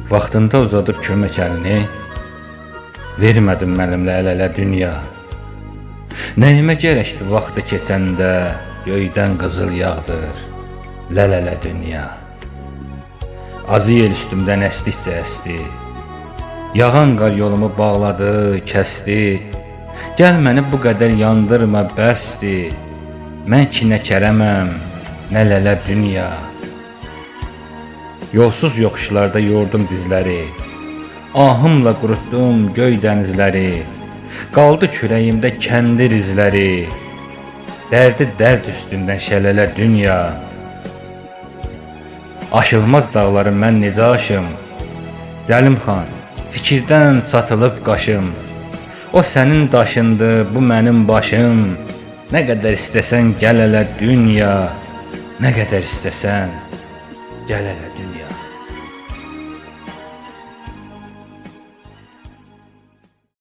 Vaxtında uzadır kömək əlini, vermədin mənimlə əl-ələ dünya. Nəyimə gərəkdi vaxtı keçəndə, göydən qızıl yağdır, lələ dünya. Azı yel üstümdən əsdikcə əsdi, yağan qar yolumu bağladı, kəsdi. Gəl məni bu qədər yandırma, bəsdi, mən ki nə kərəməm, nə lələ dünya. Yolsuz yoxuşlarda yordum dizləri, ahımla qurutdum göy dənizləri. Qaldı kürəyimdə kəndir izləri, dərdi dərd üstündən şələlə dünya. Aşılmaz dağları mən necə aşım, Zəlim xan, fikirdən çatılıb qaşım. O sənin daşındı, bu mənim başım. Nə qədər istəsən gəl ələ dünya, nə qədər istəsən gəl ələ dünya.